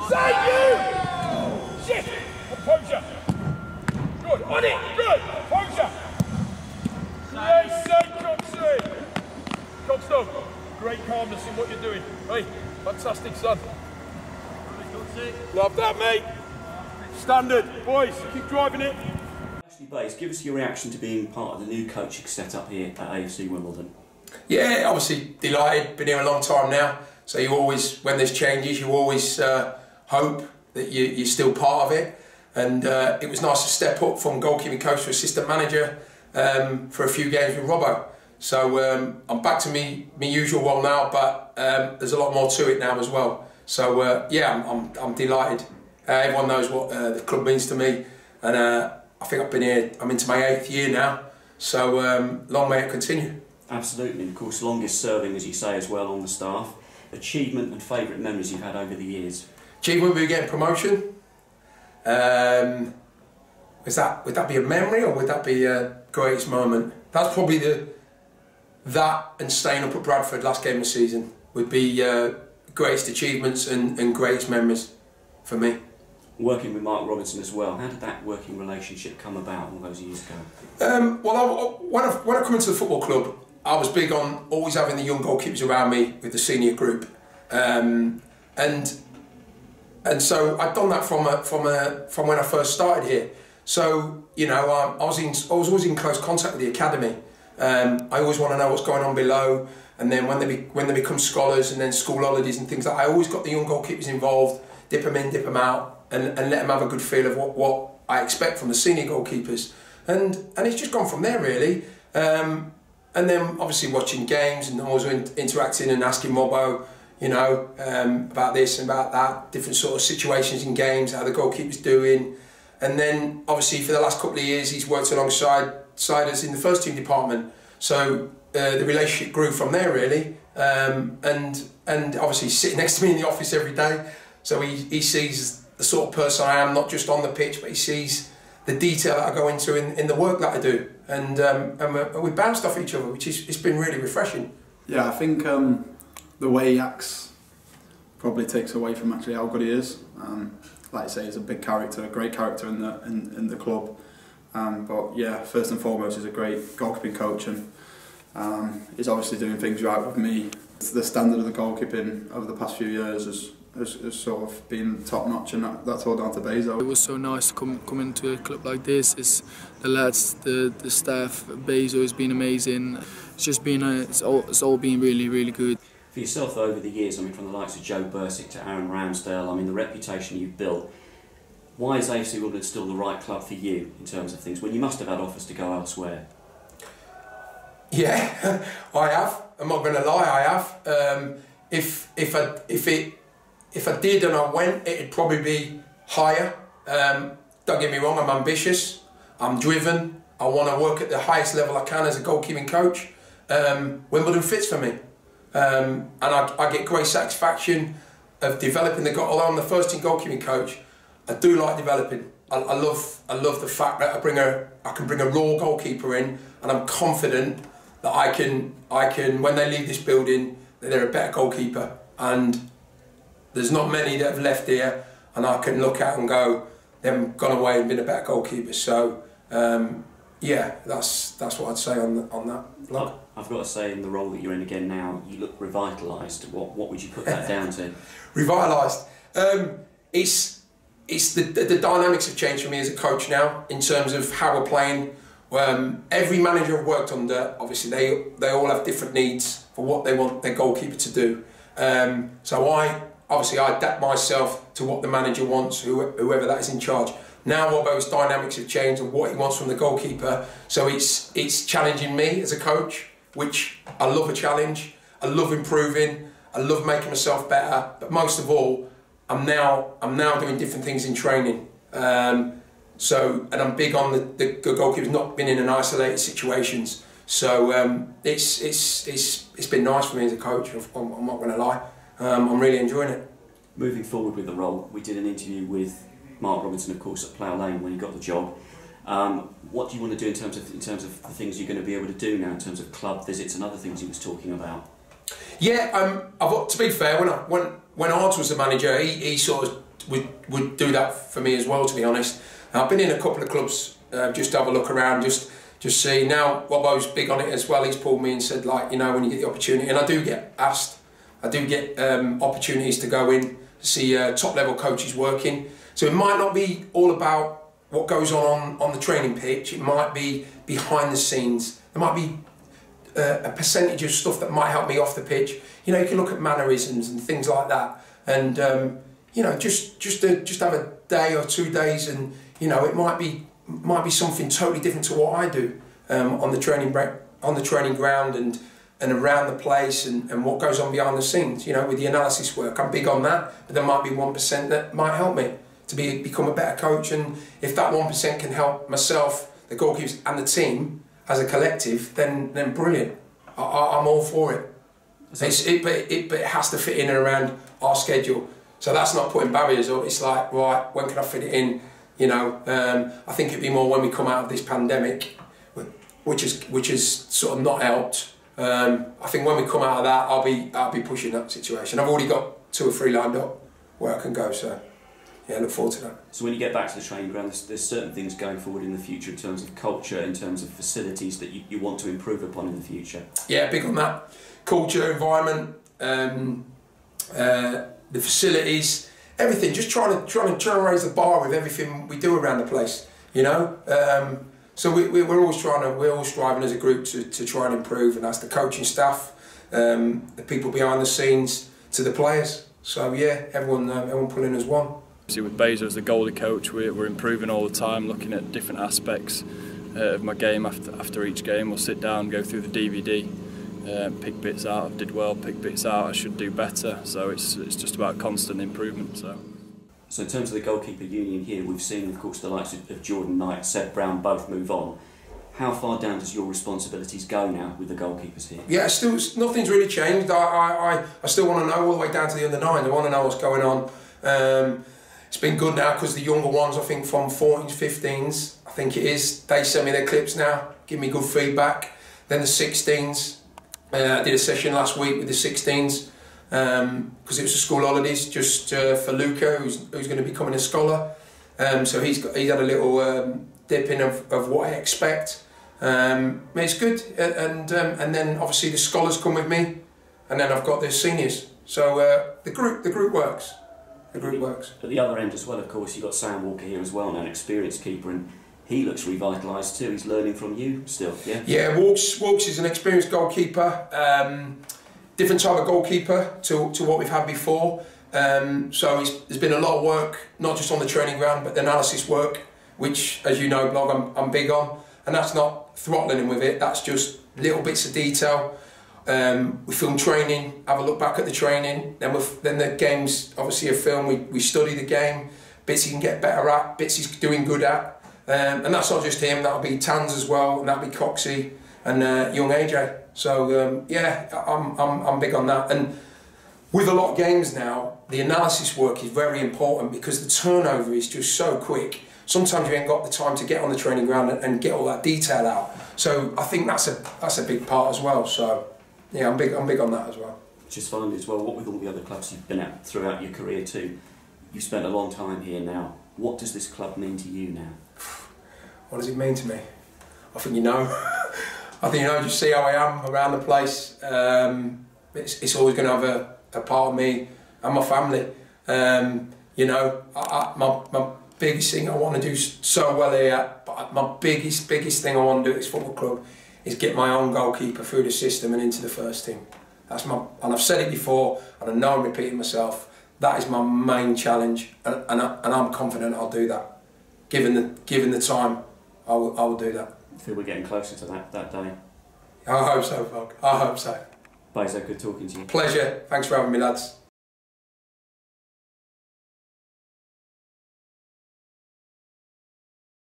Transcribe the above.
Say you! Shift! Composure! Good, on it! Good! Composure! Great save, Coxie! Coxstone, great calmness in what you're doing. Hey, fantastic, son. Love that, mate. Standard. Boys, keep driving it. Ashley Bayes, give us your reaction to being part of the new coaching setup here at AFC Wimbledon. Yeah, obviously delighted. Been here a long time now. So you always, when there's changes, you always hope that you're still part of it. And it was nice to step up from goalkeeping coach to assistant manager for a few games with Robbo. So I'm back to me usual role now, but there's a lot more to it now as well. So yeah, I'm delighted. Everyone knows what the club means to me, and I think I've been here. I'm into my 8th year now, so long may it continue. Absolutely, and of course, longest serving, as you say, as well on the staff. Achievement and favourite memories you've had over the years. Achievement would be getting promotion. Would that be a memory, or would that be a greatest moment? That's probably that and staying up at Bradford last game of the season would be greatest achievements and greatest memories for me. Working with Mark Robertson as well, how did that working relationship come about all those years ago? Well, when I come into the football club, I was big on always having the young goalkeepers around me with the senior group, and so I'd done that from when I first started here. So you know, I was always in close contact with the academy. I always want to know what's going on below, and then when they become scholars and then school holidays and things like that, I always got the young goalkeepers involved, dip them in, dip them out, and let them have a good feel of what I expect from the senior goalkeepers, and it's just gone from there really. And then obviously watching games and always interacting and asking Robbo, you know, about this and about that, different sort of situations in games, how the goalkeeper's doing. And then obviously for the last couple of years he's worked alongside us in the first team department. So the relationship grew from there really. And obviously he's sitting next to me in the office every day. So he sees the sort of person I am, not just on the pitch, but he sees the detail that I go into in the work that I do. And we bounced off each other, which it's been really refreshing. Yeah, I think the way he acts probably takes away from actually how good he is. Like I say, he's a big character, a great character in the club. But yeah, first and foremost, he's a great goalkeeping coach, and he's obviously doing things right with me. The standard of the goalkeeping over the past few years has sort of been top notch, and that's all down to Bayzo. It was so nice to come into a club like this. It's the lads, the staff. Bayzo has been amazing. It's just been it's all been really good. For yourself over the years, I mean, from the likes of Joe Bursick to Aaron Ramsdale, I mean, the reputation you've built. Why is AFC Wimbledon still the right club for you in terms of things, when you must have had offers to go elsewhere? Yeah, I have. I'm not going to lie, I have. If I did and I went, it'd probably be higher. Don't get me wrong, I'm ambitious, I'm driven, I want to work at the highest level I can as a goalkeeping coach. Wimbledon fits for me. And I get great satisfaction of developing although I'm the first team goalkeeping coach, I do like developing. I love the fact that I can bring a raw goalkeeper in, and I'm confident that I can when they leave this building, that they're a better goalkeeper. And there's not many that have left here, and I can look at and go, they've gone away and been a better goalkeeper. So yeah, that's what I'd say on that block. I've got to say, in the role that you're in again now, you look revitalised. What would you put that down to? Revitalised. It's the dynamics have changed for me as a coach now in terms of how we're playing. Every manager I've worked under, obviously they all have different needs for what they want their goalkeeper to do. So I adapt myself to what the manager wants, whoever that is in charge. Now Robbo's dynamics have changed of what he wants from the goalkeeper, so it's challenging me as a coach, which I love a challenge, I love improving, I love making myself better, but most of all, I'm now doing different things in training. And I'm big on the goalkeepers not being in isolated situations. So it's been nice for me as a coach. I'm not going to lie. I'm really enjoying it. Moving forward with the role, we did an interview with Mark Robinson, of course, at Plough Lane when he got the job. What do you want to do in terms of the things you're going to be able to do now in terms of club visits and other things he was talking about? Yeah, to be fair, when Ards was the manager, he sort of would do that for me as well, to be honest. And I've been in a couple of clubs just to have a look around, just see. Now Robbo's big on it as well. He's pulled me and said, like, you know, when you get the opportunity, and I do get asked, I do get opportunities to go in to see top level coaches working. So it might not be all about what goes on the training pitch. It might be behind the scenes. There might be a percentage of stuff that might help me off the pitch. You know, you can look at mannerisms and things like that, and you know, just have a day or 2 days, and you know, it might be something totally different to what I do on the training ground and around the place, and what goes on behind the scenes. You know, with the analysis work, I'm big on that, but there might be 1% that might help me to become a better coach, and if that 1% can help myself, the goalkeepers and the team as a collective, then brilliant. I'm all for it. But it has to fit in and around our schedule. So that's not putting barriers up. It's like, right, when can I fit it in? You know, I think it'd be more when we come out of this pandemic, which has sort of not helped. I think when we come out of that, I'll be pushing that situation. I've already got 2 or 3 lined up where I can go. So yeah, I look forward to that. So when you get back to the training ground, there's certain things going forward in the future in terms of culture, in terms of facilities that you want to improve upon in the future. Yeah, big on that. Culture, environment, the facilities, everything. Just trying to raise the bar with everything we do around the place. You know, so we're always striving as a group to try and improve, and that's the coaching staff, the people behind the scenes, to the players. So yeah, everyone pulling as one. With Bayzo as the goalie coach, we're improving all the time, looking at different aspects of my game. After each game, we'll sit down, go through the DVD, pick bits out. I did well, pick bits out. I should do better. So it's just about constant improvement. So in terms of the goalkeeper union here, we've seen, of course, the likes of Jordan Knight, Seb Brown both move on. How far down does your responsibilities go now with the goalkeepers here? Yeah, still nothing's really changed. I still want to know all the way down to the under 9. I want to know what's going on. It's been good now because the younger ones, I think from 14s, 15s, I think it is, they send me their clips now, give me good feedback. Then the 16s, I did a session last week with the 16s because it was the school holidays, just for Luca, who's going to be becoming a scholar. So he's had a little dip in of what I expect. It's good, and then obviously the scholars come with me, and then I've got the seniors. So the group works. The group works. At the other end as well, of course, you've got Sam Walker here as well, now an experienced keeper, and he looks revitalised too. He's learning from you still, yeah? Yeah, Walks is an experienced goalkeeper, different type of goalkeeper to what we've had before. So there's been a lot of work, not just on the training ground, but the analysis work, which, as you know, Blog, I'm big on. And that's not throttling him with it, that's just little bits of detail. We film training, have a look back at the training, then the game's obviously a film, we study the game, bits he can get better at, bits he's doing good at. And that's not just him, that'll be Tans as well, and that'll be Coxey and young AJ. So yeah, I'm big on that. And with a lot of games now, the analysis work is very important because the turnover is just so quick. Sometimes you ain't got the time to get on the training ground and get all that detail out. So I think that's a big part as well. So yeah, I'm big on that as well. Just finally as well, what with all the other clubs you've been at throughout your career too, you've spent a long time here now. What does this club mean to you now? What does it mean to me? I think you know. I think you know, just see how I am around the place. It's always going to have a part of me and my family. You know, my biggest thing I want to do so well here, but my biggest thing I want to do at this football club is get my own goalkeeper through the system and into the first team. And I've said it before, and I know I'm repeating myself, that is my main challenge, and I'm confident I'll do that. Given the time, I will do that. I feel we're getting closer to that day. I hope so, Fog. I hope so. Bayzo, good talking to you. Pleasure. Thanks for having me, lads.